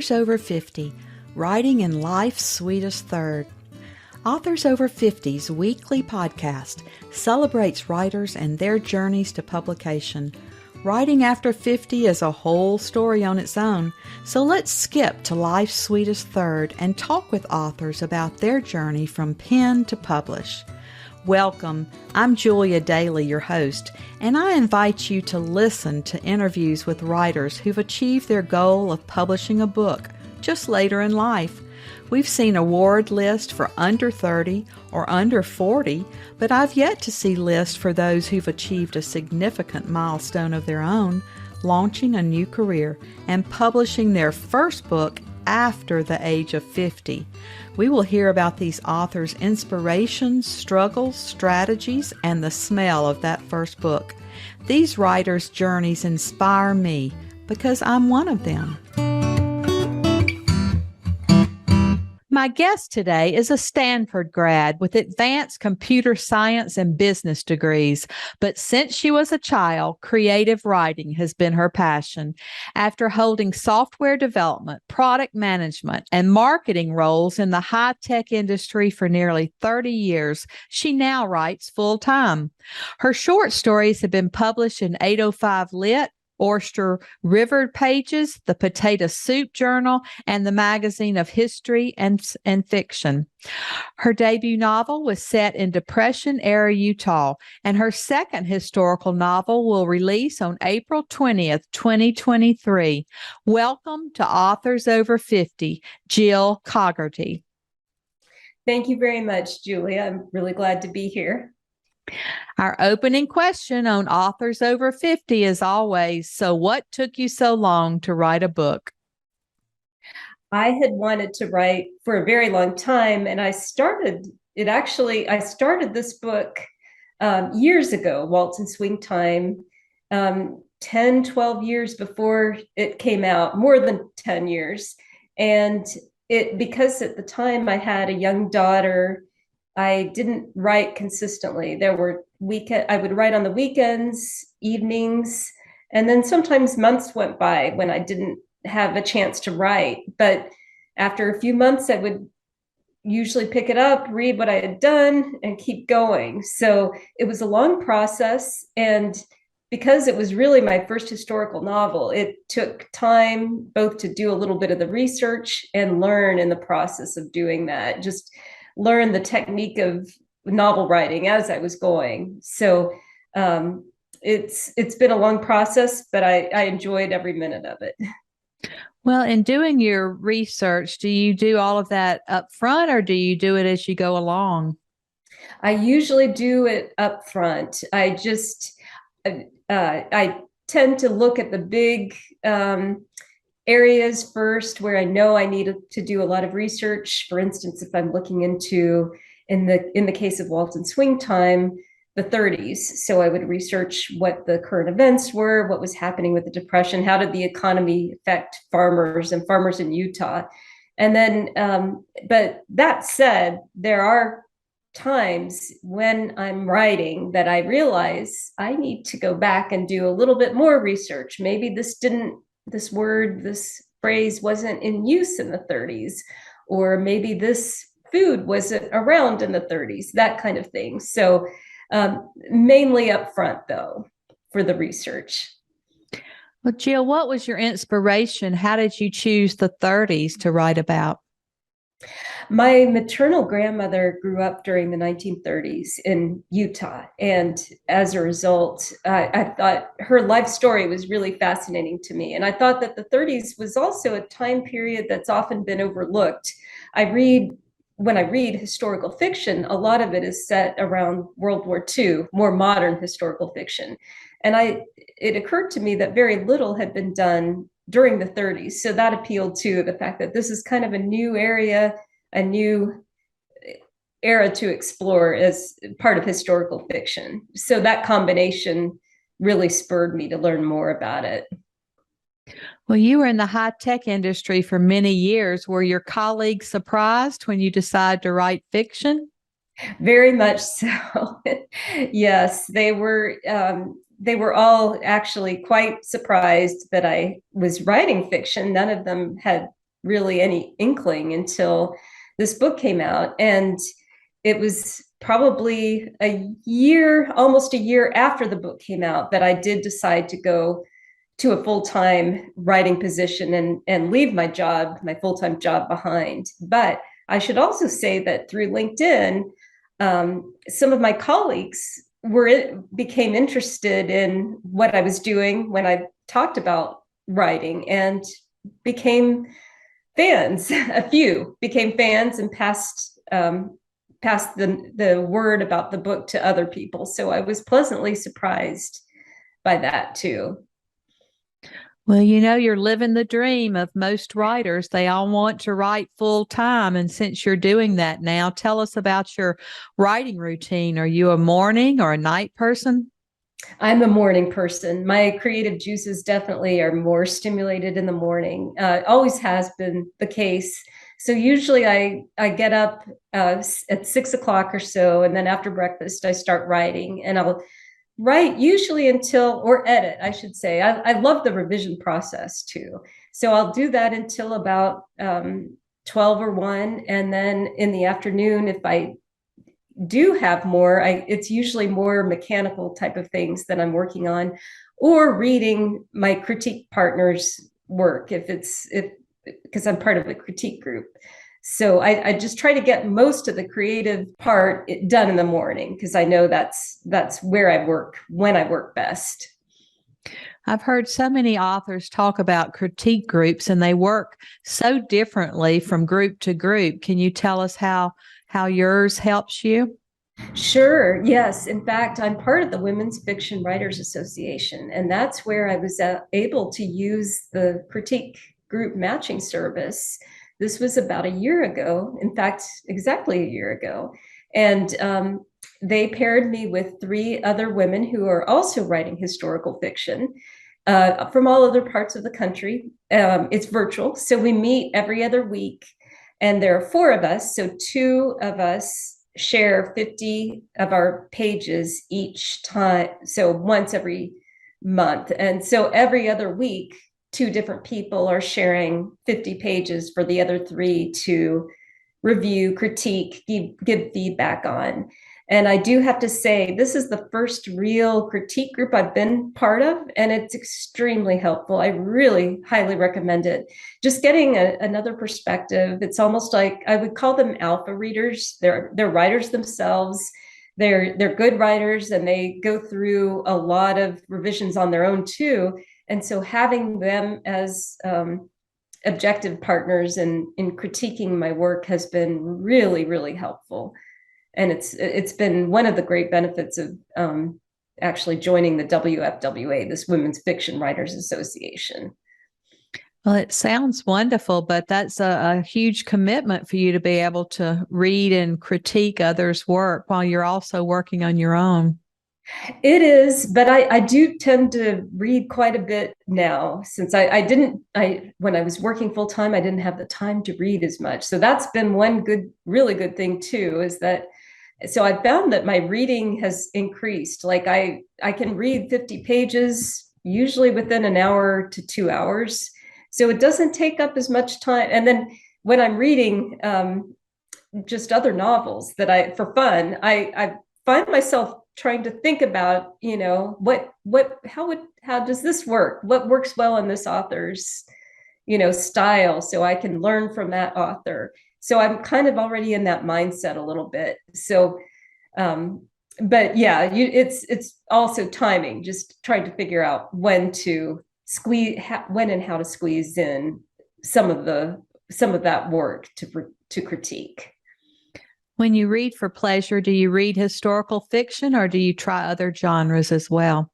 Authors Over 50, Writing in Life's Sweetest Third. Authors Over 50's weekly podcast celebrates writers and their journeys to publication. Writing after 50 is a whole story on its own, so let's skip to life's sweetest third and talk with authors about their journey from pen to publish. Welcome, I'm Julia Daly, your host, and I invite you to listen to interviews with writers who've achieved their goal of publishing a book just later in life. We've seen award lists for under 30 or under 40, but I've yet to see lists for those who've achieved a significant milestone of their own, launching a new career and publishing their first book after the age of 50. We will hear about these authors' inspirations, struggles, strategies, and the smell of that first book. These writers' journeys inspire me because I'm one of them. My guest today is a Stanford grad with advanced computer science and business degrees, but since she was a child, creative writing has been her passion. After holding software development, product management, and marketing roles in the high-tech industry for nearly 30 years, she now writes full-time. Her short stories have been published in 805 Lit, Oyster River Pages, the Potato Soup Journal, and the Magazine of History and Fiction. Her debut novel was set in Depression-era Utah, and her second historical novel will release on April 20th, 2023. Welcome to Authors Over 50, Jill Caugherty. Thank you very much, Julia. I'm really glad to be here. Our opening question on Authors Over 50 is always, so what took you so long to write a book? I had wanted to write for a very long time, and I started this book years ago, Waltz and Swing Time, 10, 12 years before it came out, more than 10 years. And because at the time I had a young daughter, I didn't write consistently. I would write on the weekends, evenings, and then sometimes months went by when I didn't have a chance to write. But after a few months, I would usually pick it up, read what I had done, and keep going. So it was a long process. And because it was really my first historical novel, it took time both to do a little bit of the research and learn in the process of doing that. Just learn the technique of novel writing as I was going. So it's been a long process, but I enjoyed every minute of it. Well, in doing your research, do you do all of that up front or do you do it as you go along? I usually do it up front. I tend to look at the big areas first where I know I need to do a lot of research. For instance, if I'm looking into, in the case of Waltz and Swing Time, the 30s. So I would research what the current events were, what was happening with the Depression, how did the economy affect farmers in Utah. And then, but that said, there are times when I'm writing that I realize I need to go back and do a little bit more research. Maybe this phrase wasn't in use in the 30s, or maybe this food wasn't around in the 30s, that kind of thing. So mainly up front, though, for the research. Well, Jill, what was your inspiration? How did you choose the 30s to write about? My maternal grandmother grew up during the 1930s in Utah. And as a result, I thought her life story was really fascinating to me. And I thought that the 30s was also a time period that's often been overlooked. When I read historical fiction, a lot of it is set around World War II, more modern historical fiction. And it occurred to me that very little had been done during the 30s. So that appealed to the fact that this is kind of a new area, a new era to explore as part of historical fiction. So that combination really spurred me to learn more about it. Well, you were in the high-tech industry for many years. Were your colleagues surprised when you decided to write fiction? Very much so. Yes, they were all actually quite surprised that I was writing fiction. None of them had really any inkling until this book came out. And it was probably almost a year after the book came out, that I did decide to go to a full-time writing position and leave my full-time job behind. But I should also say that through LinkedIn, some of my colleagues became interested in what I was doing when I talked about writing, and became fans. A few became fans and passed the word about the book to other people. So I was pleasantly surprised by that too. Well, you're living the dream of most writers. They all want to write full time. And since you're doing that now, tell us about your writing routine. Are you a morning or a night person? I'm a morning person. My creative juices definitely are more stimulated in the morning. Always has been the case. So usually I get up at 6 o'clock or so, and then after breakfast I start writing, and I'll write usually or edit, I should say. I love the revision process too. So I'll do that until about 12 or 1. And then in the afternoon, if I do have more, it's usually more mechanical type of things that I'm working on, or reading my critique partner's work because I'm part of a critique group. So I just try to get most of the creative part done in the morning, because I know that's where I work when I work best. I've heard so many authors talk about critique groups, and they work so differently from group to group. Can you tell us how yours helps you? Sure. Yes. In fact, I'm part of the Women's Fiction Writers Association, and that's where I was able to use the critique group matching service. This was about a year ago. In fact, exactly a year ago. And they paired me with 3 other women who are also writing historical fiction from all other parts of the country. It's virtual, so we meet every other week, and there are 4 of us. So 2 of us share 50 of our pages each time, so once every month. And so every other week, 2 different people are sharing 50 pages for the other 3 to review, critique, give feedback on. And I do have to say, this is the first real critique group I've been part of, and it's extremely helpful. I really highly recommend it. Just getting another perspective. It's almost like I would call them alpha readers. They're writers themselves. They're good writers, and they go through a lot of revisions on their own too. And so having them as objective partners in critiquing my work has been really, really helpful. And it's been one of the great benefits of actually joining the WFWA, this Women's Fiction Writers Association. Well, it sounds wonderful, but that's a huge commitment for you to be able to read and critique others' work while you're also working on your own. It is, but I do tend to read quite a bit now, since when I was working full time, I didn't have the time to read as much. So that's been one really good thing too, is that, so I found that my reading has increased. Like I can read 50 pages usually within an hour to 2 hours. So it doesn't take up as much time. And then when I'm reading just other novels for fun, I find myself trying to think about, how does this work? What works well in this author's, style, so I can learn from that author. So I'm kind of already in that mindset a little bit. So, but yeah, it's also timing, just trying to figure out when and how to squeeze in some of that work to critique. When you read for pleasure, do you read historical fiction, or do you try other genres as well?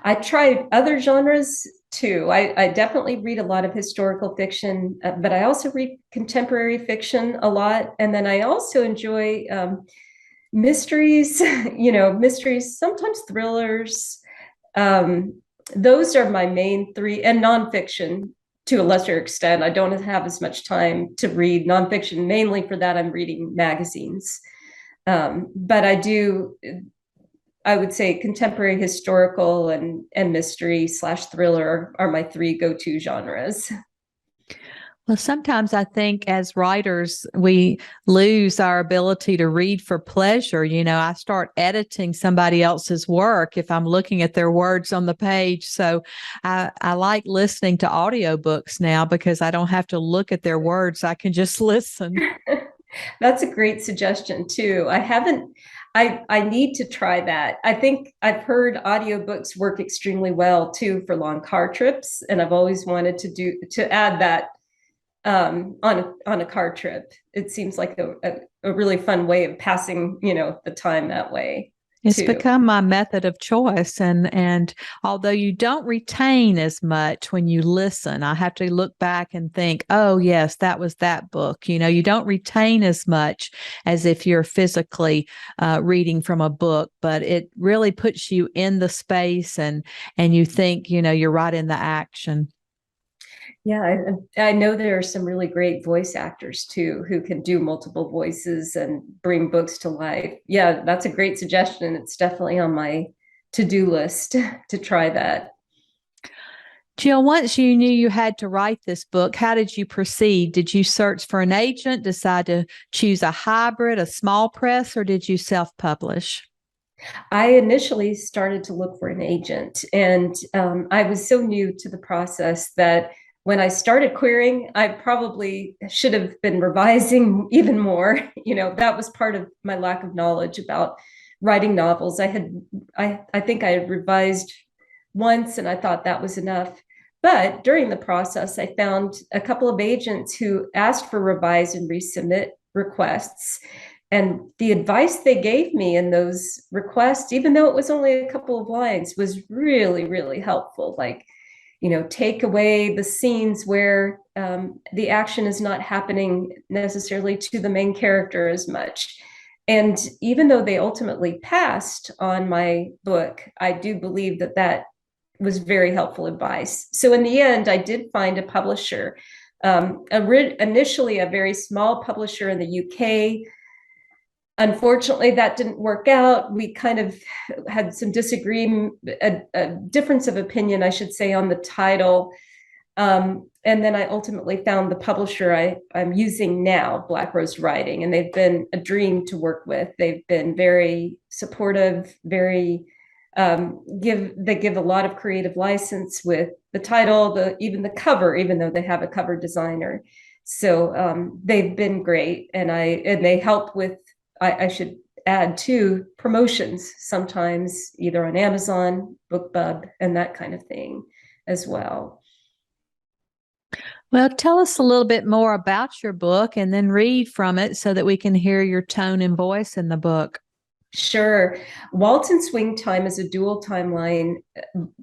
I try other genres too. I definitely read a lot of historical fiction, but I also read contemporary fiction a lot. And then I also enjoy mysteries, mysteries, sometimes thrillers. Those are my main 3, and nonfiction to a lesser extent. I don't have as much time to read nonfiction. Mainly for that, I'm reading magazines. But I would say contemporary historical and mystery / thriller are my 3 go-to genres. Well, sometimes I think as writers, we lose our ability to read for pleasure. I start editing somebody else's work if I'm looking at their words on the page. So I like listening to audiobooks now because I don't have to look at their words. I can just listen. That's a great suggestion too. I need to try that. I think I've heard audiobooks work extremely well too for long car trips, and I've always wanted to add that on a car trip. It seems like a really fun way of passing, the time that way It's too. become my method of choice. And although you don't retain as much when you listen, I have to look back and think, oh, yes, that was that book. You don't retain as much as if you're physically reading from a book, but it really puts you in the space and you think, you're right in the action. Yeah, I know there are some really great voice actors too who can do multiple voices and bring books to life. Yeah, that's a great suggestion. It's definitely on my to-do list to try that. Jill, once you knew you had to write this book, how did you proceed? Did you search for an agent, decide to choose a hybrid, a small press, or did you self-publish? I initially started to look for an agent, and I was so new to the process that when I started querying, I probably should have been revising even more. That was part of my lack of knowledge about writing novels. I think I had revised once, and I thought that was enough. But during the process, I found a couple of agents who asked for revise and resubmit requests. And the advice they gave me in those requests, even though it was only a couple of lines, was really, really helpful. Like, take away the scenes where the action is not happening necessarily to the main character as much. And even though they ultimately passed on my book, I do believe that was very helpful advice. So in the end, I did find a publisher, initially a very small publisher in the UK. Unfortunately, that didn't work out. We kind of had some disagreement, a difference of opinion, I should say, on the title. And then I ultimately found the publisher I'm using now, Black Rose Writing, and they've been a dream to work with. They've been very supportive, very they give a lot of creative license with the title, even the cover, even though they have a cover designer. So they've been great, and they help with. I should add too, promotions sometimes, either on Amazon, BookBub, and that kind of thing as well. Well, tell us a little bit more about your book and then read from it so that we can hear your tone and voice in the book. Sure. Waltz and Swing Time is a dual timeline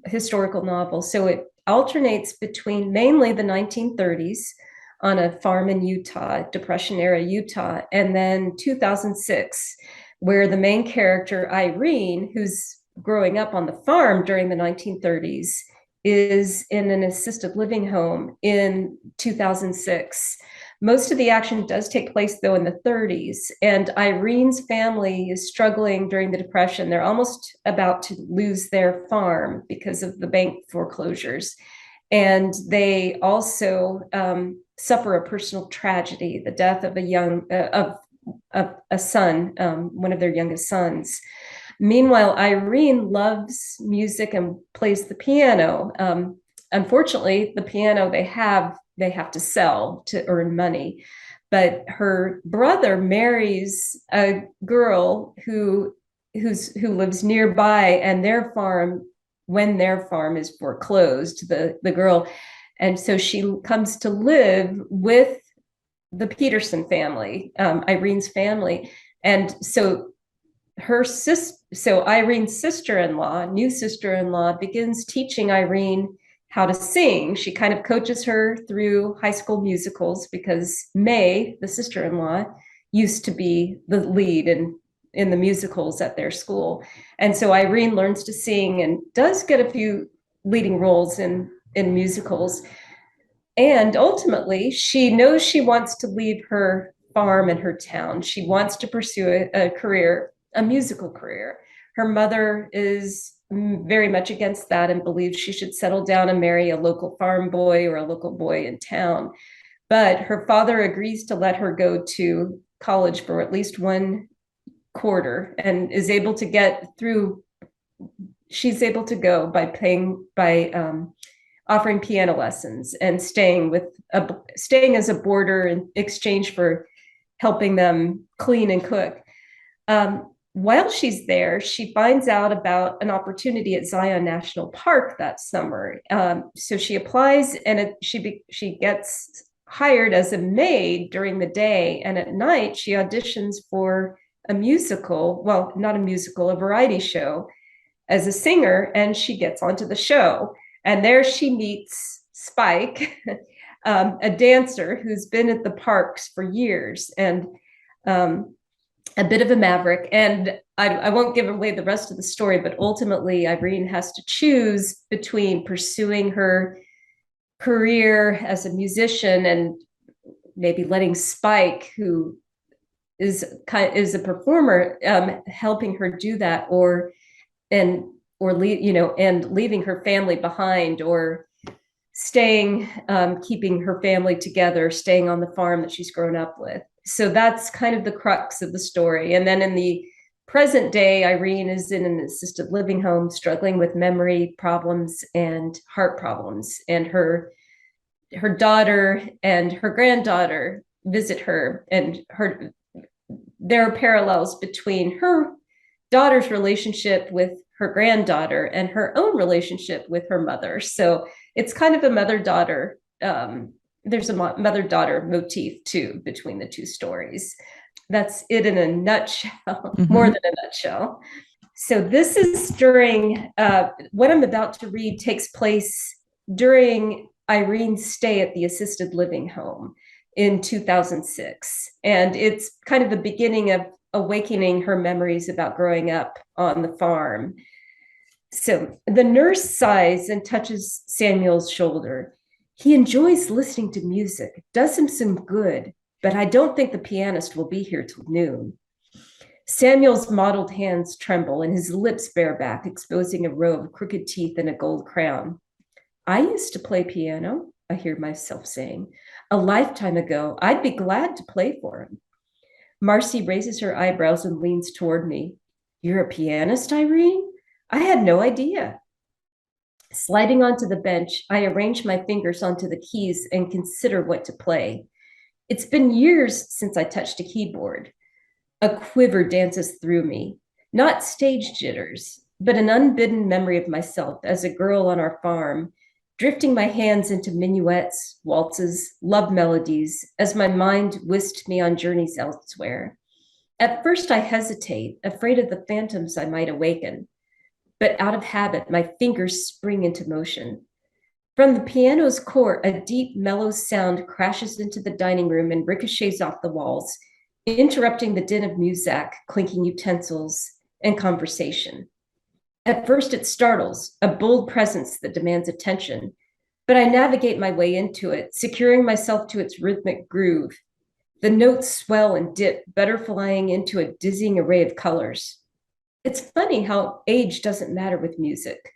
historical novel. So it alternates between mainly the 1930s on a farm in Utah, Depression era Utah, and then 2006, where the main character, Irene, who's growing up on the farm during the 1930s, is in an assisted living home in 2006. Most of the action does take place, though, in the 30s, and Irene's family is struggling during the Depression. They're almost about to lose their farm because of the bank foreclosures. And they also suffer a personal tragedy, the death of a son, one of their youngest sons. Meanwhile, Irene loves music and plays the piano. Unfortunately, the piano they have to sell to earn money. But her brother marries a girl who lives nearby, and when their farm is foreclosed, the girl, and so she comes to live with the Peterson family, Irene's family, and so Irene's new sister-in-law, begins teaching Irene how to sing. She kind of coaches her through High School Musicals because May, the sister-in-law, used to be the lead in the musicals at their school. And so Irene learns to sing and does get a few leading roles in musicals. And ultimately, she knows she wants to leave her farm and her town. She wants to pursue a musical career. Her mother is very much against that and believes she should settle down and marry a local farm boy or a local boy in town. but her father agrees to let her go to college for at least one quarter and is able to get through. She's able to go by offering piano lessons and staying as a boarder in exchange for helping them clean and cook. While she's there, she finds out about an opportunity at Zion National Park that summer. So she applies, and she gets hired as a maid during the day, and at night she auditions for a musical, well, not a musical, a variety show as a singer, and she gets onto the show. And there she meets Spike, a dancer who's been at the parks for years, and a bit of a maverick. And I won't give away the rest of the story, but ultimately Irene has to choose between pursuing her career as a musician and maybe letting Spike, who is a performer, helping her do that, and leaving her family behind, or staying, keeping her family together, staying on the farm that she's grown up with. So that's kind of the crux of the story. And then in the present day, Irene is in an assisted living home, struggling with memory problems and heart problems. And her daughter and her granddaughter visit her, and there are parallels between her daughter's relationship with her granddaughter and her own relationship with her mother. So it's kind of a mother-daughter. There's a mother-daughter motif too between the two stories. That's it in a nutshell, more than a nutshell. So this is during, what I'm about to read takes place during Irene's stay at the assisted living home in 2006. And it's kind of the beginning of awakening her memories about growing up on the farm. So the nurse sighs and touches Samuel's shoulder. He enjoys listening to music, does him some good, but I don't think the pianist will be here till noon. Samuel's mottled hands tremble and his lips bare back, exposing a row of crooked teeth and a gold crown. I used to play piano, I hear myself saying. A lifetime ago, I'd be glad to play for him. Marcy raises her eyebrows and leans toward me. You're a pianist, Irene? I had no idea. Sliding onto the bench, I arrange my fingers onto the keys and consider what to play. It's been years since I touched a keyboard. A quiver dances through me, not stage jitters, but an unbidden memory of myself as a girl on our farm, drifting my hands into minuets, waltzes, love melodies, as my mind whisked me on journeys elsewhere. At first I hesitate, afraid of the phantoms I might awaken, but out of habit, my fingers spring into motion. From the piano's core, a deep, mellow sound crashes into the dining room and ricochets off the walls, interrupting the din of music, clinking utensils, and conversation. At first it startles, a bold presence that demands attention, but I navigate my way into it, securing myself to its rhythmic groove. The notes swell and dip, butterflying into a dizzying array of colors. It's funny how age doesn't matter with music.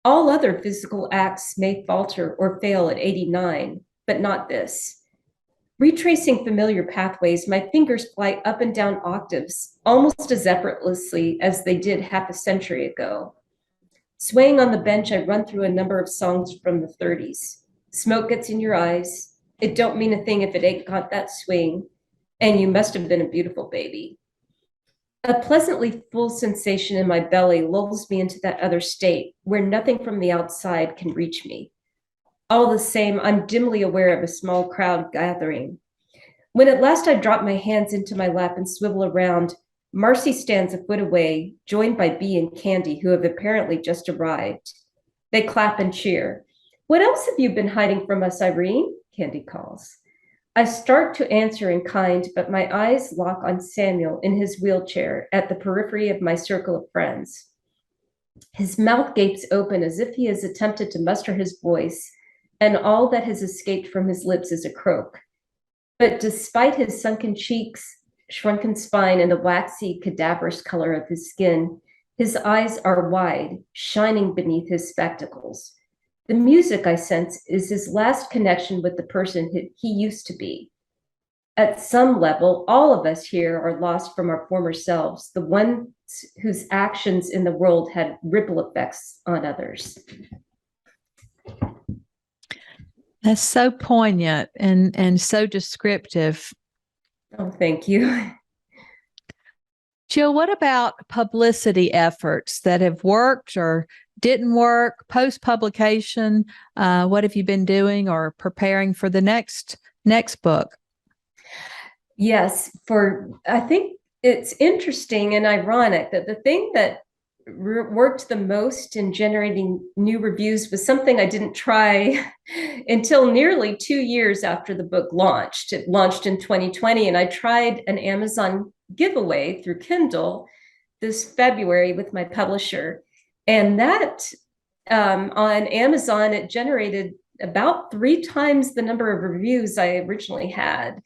All other physical acts may falter or fail at 89, but not this. Retracing familiar pathways, my fingers fly up and down octaves, almost as effortlessly as they did half a century ago. Swaying on the bench, I run through a number of songs from the 30s. Smoke gets in your eyes. It don't mean a thing if it ain't got that swing. And you must have been a beautiful baby. A pleasantly full sensation in my belly lulls me into that other state where nothing from the outside can reach me. All the same, I'm dimly aware of a small crowd gathering. When at last I drop my hands into my lap and swivel around, Marcy stands a foot away, joined by Bee and Candy, who have apparently just arrived. They clap and cheer. What else have you been hiding from us, Irene? Candy calls. I start to answer in kind, but my eyes lock on Samuel in his wheelchair at the periphery of my circle of friends. His mouth gapes open as if he has attempted to muster his voice, and all that has escaped from his lips is a croak. But despite his sunken cheeks, shrunken spine, and the waxy, cadaverous color of his skin, his eyes are wide, shining beneath his spectacles. the music, I sense, is his last connection with the person he used to be. At some level, all of us here are lost from our former selves, the ones whose actions in the world had ripple effects on others. That's so poignant and so descriptive. Oh, thank you. Jill, what about publicity efforts that have worked or didn't work post-publication? What have you been doing or preparing for the next book? Yes, I think it's interesting and ironic that the thing that worked the most in generating new reviews was something I didn't try until nearly 2 years after the book launched. It launched in 2020, and I tried an Amazon giveaway through Kindle this February with my publisher. And that on Amazon, it generated about 3 times the number of reviews I originally had.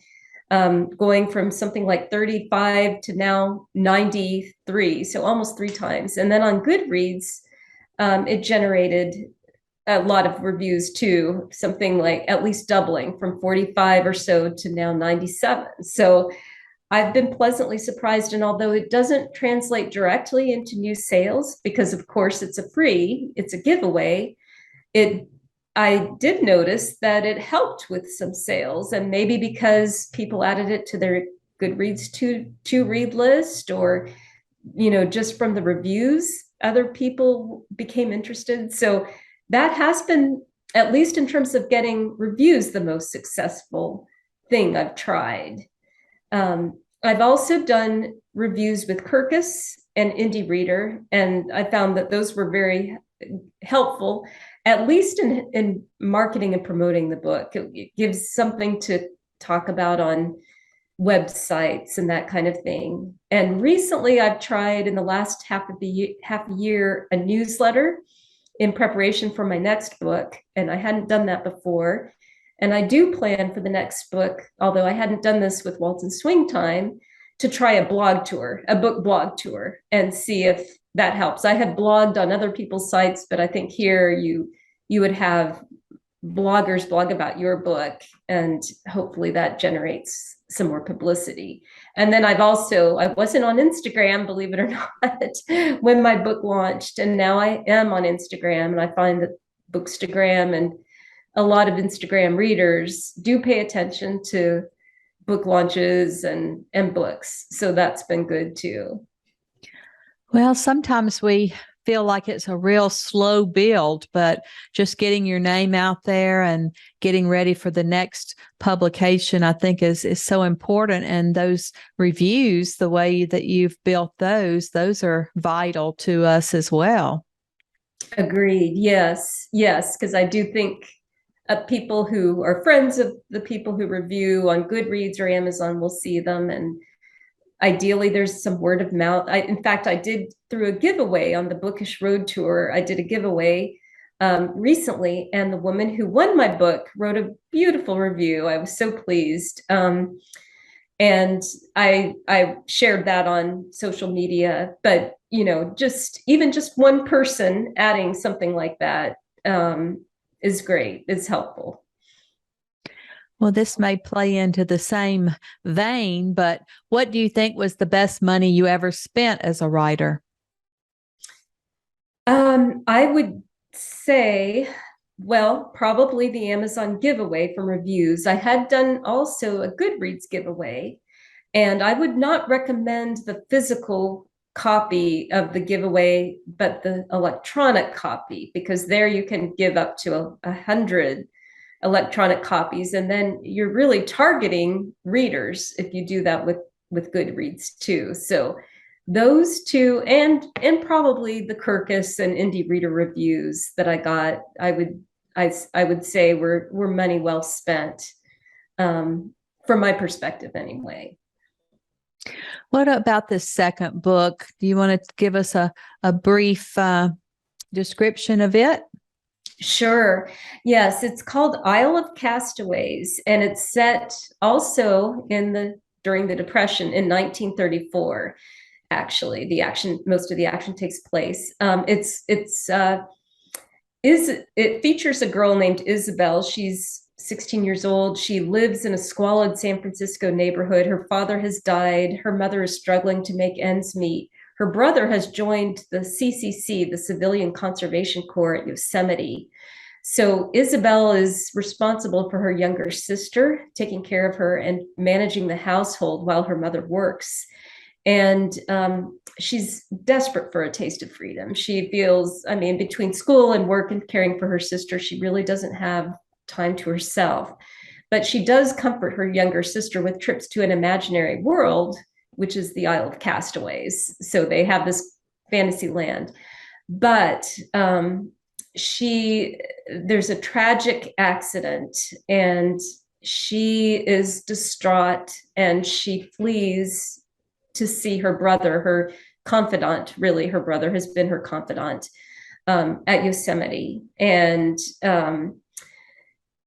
Going from something like 35 to now 93, so almost 3 times. And then on Goodreads, it generated a lot of reviews too, something like at least doubling from 45 or so to now 97. So I've been pleasantly surprised. And although it doesn't translate directly into new sales, because of course it's a giveaway, I did notice that it helped with some sales, and maybe because people added it to their Goodreads to read list, or just from the reviews, other people became interested. So that has been, at least in terms of getting reviews, the most successful thing I've tried. I've also done reviews with Kirkus and Indie Reader, and I found that those were very helpful, at least in marketing and promoting the book. It gives something to talk about on websites and that kind of thing. And recently I've tried, in the last half a year, a newsletter in preparation for my next book. And I hadn't done that before. And I do plan for the next book, although I hadn't done this with Waltz and Swing Time, to try a book blog tour, and see if that helps. I had blogged on other people's sites, but I think here you would have bloggers blog about your book, and hopefully that generates some more publicity. And then I wasn't on Instagram, believe it or not, when my book launched, and now I am on Instagram, and I find that Bookstagram and a lot of Instagram readers do pay attention to book launches and books. So that's been good too. Well, sometimes we feel like it's a real slow build, but just getting your name out there and getting ready for the next publication, I think is so important. And those reviews, the way that you've built those are vital to us as well. Agreed. Yes. Because I do think people who are friends of the people who review on Goodreads or Amazon will see them, and ideally there's some word of mouth. In fact, I did, through a giveaway on the Bookish Road Tour, I did a giveaway recently, and the woman who won my book wrote a beautiful review. I was so pleased. And I shared that on social media, but just one person adding something like that is great. It's helpful. Well, this may play into the same vein, but what do you think was the best money you ever spent as a writer? I would say, well, probably the Amazon giveaway from reviews. I had done also a Goodreads giveaway, and I would not recommend the physical copy of the giveaway, but the electronic copy, because there you can give up to 100 electronic copies, and then you're really targeting readers if you do that with Goodreads too. So those two, and probably the Kirkus and Indie Reader reviews that I got, I would say were money well spent, from my perspective anyway. What about this second book? Do you want to give us a brief description of it? Sure. Yes, it's called Isle of Castaways, and it's set also during the Depression in 1934. Actually, most of the action takes place. it features a girl named Isabel. She's 16 years old. She lives in a squalid San Francisco neighborhood. Her father has died. Her mother is struggling to make ends meet. Her brother has joined the CCC, the Civilian Conservation Corps at Yosemite. So Isabel is responsible for her younger sister, taking care of her and managing the household while her mother works. And she's desperate for a taste of freedom. She feels, I mean, between school and work and caring for her sister, she really doesn't have time to herself. But she does comfort her younger sister with trips to an imaginary world, which is the Isle of Castaways. So they have this fantasy land. But there's a tragic accident, and she is distraught, and she flees to see her brother, her confidant. Really, her brother has been her confidant at Yosemite. And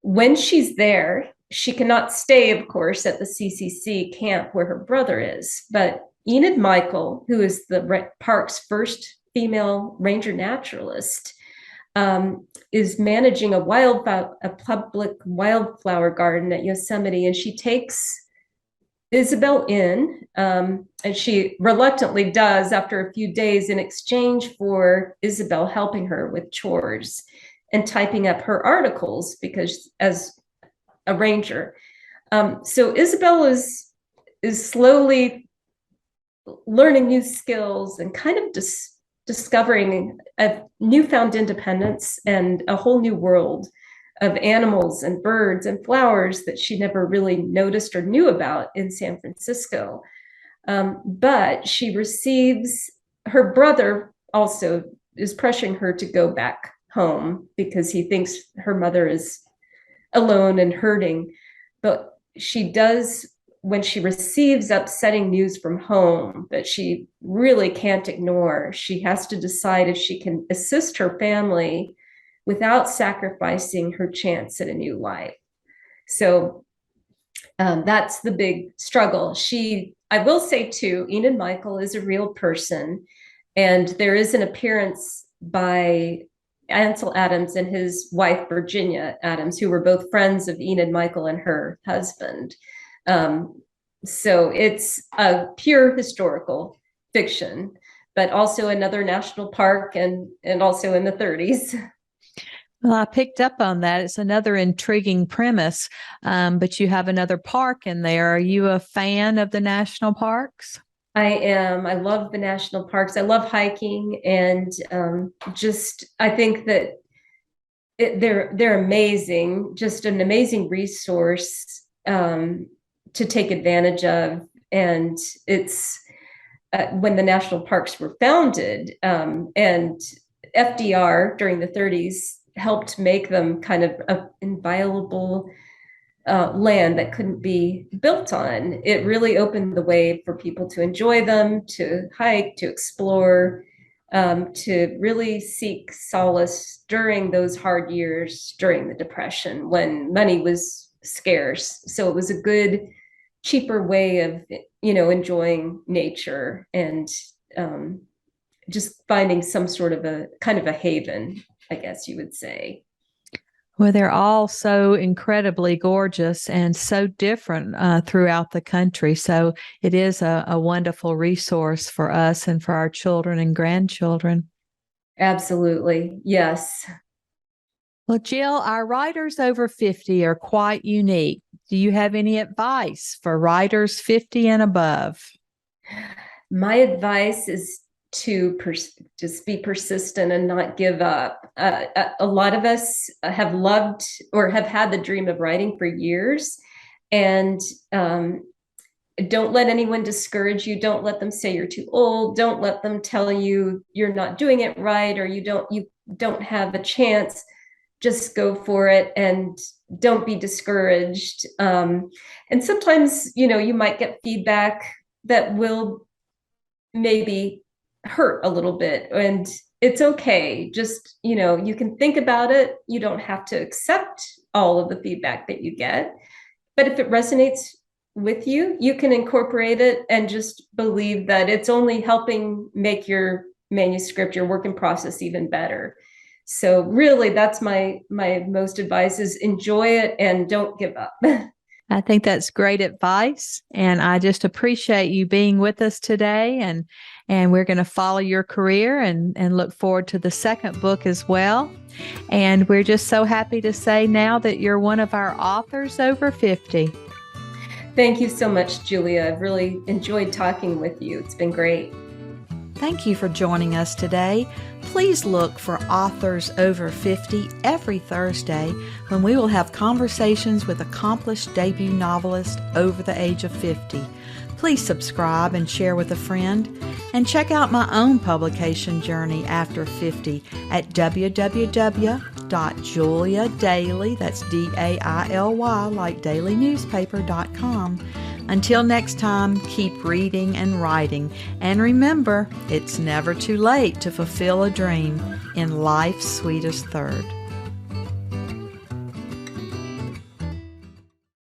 when she's there, she cannot stay, of course, at the CCC camp where her brother is. But Enid Michael, who is the park's first female ranger naturalist, is managing a public wildflower garden at Yosemite, and she takes Isabel in, and she reluctantly does after a few days, in exchange for Isabel helping her with chores and typing up her articles, because as a ranger. So Isabel is slowly learning new skills and kind of discovering a newfound independence and a whole new world of animals and birds and flowers that she never really noticed or knew about in San Francisco. But she receives, her brother also is pressuring her to go back home because he thinks her mother is alone and hurting. But she does, when she receives upsetting news from home that she really can't ignore, she has to decide if she can assist her family without sacrificing her chance at a new life. So that's the big struggle. I will say too, Enid Michael is a real person, and there is an appearance by Ansel Adams and his wife, Virginia Adams, who were both friends of Enid Michael and her husband. So it's a pure historical fiction, but also another national park, and also in the 30s. Well, I picked up on that. It's another intriguing premise, but you have another park in there. Are you a fan of the national parks? I am. I love the national parks. I love hiking, and I think that they're amazing. Just an amazing resource to take advantage of. And it's when the national parks were founded, and FDR during the 30s helped make them kind of an inviolable land that couldn't be built on. It really opened the way for people to enjoy them, to hike, to explore, to really seek solace during those hard years during the Depression when money was scarce. So it was a good, cheaper way of, enjoying nature and just finding some sort of a kind of a haven, I guess you would say. Well, they're all so incredibly gorgeous and so different throughout the country. So it is a wonderful resource for us and for our children and grandchildren. Absolutely. Yes. Well, Jill, our writers over 50 are quite unique. Do you have any advice for writers 50 and above? My advice is to just be persistent and not give up. A lot of us have loved or have had the dream of writing for years, and don't let anyone discourage you. Don't let them say you're too old. Don't let them tell you you're not doing it right, or you don't have a chance. Just go for it and don't be discouraged. And sometimes, you might get feedback that will maybe hurt a little bit, and it's okay. Just, you can think about it. You don't have to accept all of the feedback that you get, but if it resonates with you, you can incorporate it and just believe that it's only helping make your manuscript, your work in process, even better. So really, that's my most advice is enjoy it and don't give up. I think that's great advice. And I just appreciate you being with us today. And we're going to follow your career and look forward to the second book as well. And we're just so happy to say now that you're one of our authors over 50. Thank you so much, Julia. I've really enjoyed talking with you. It's been great. Thank you for joining us today. Please look for Authors Over 50 every Thursday when we will have conversations with accomplished debut novelists over the age of 50. Please subscribe and share with a friend. And check out my own publication journey after 50 at www.juliadaily, that's D-A-I-L-Y, like dailynewspaper.com. Until next time, keep reading and writing. And remember, it's never too late to fulfill a dream in life's sweetest third.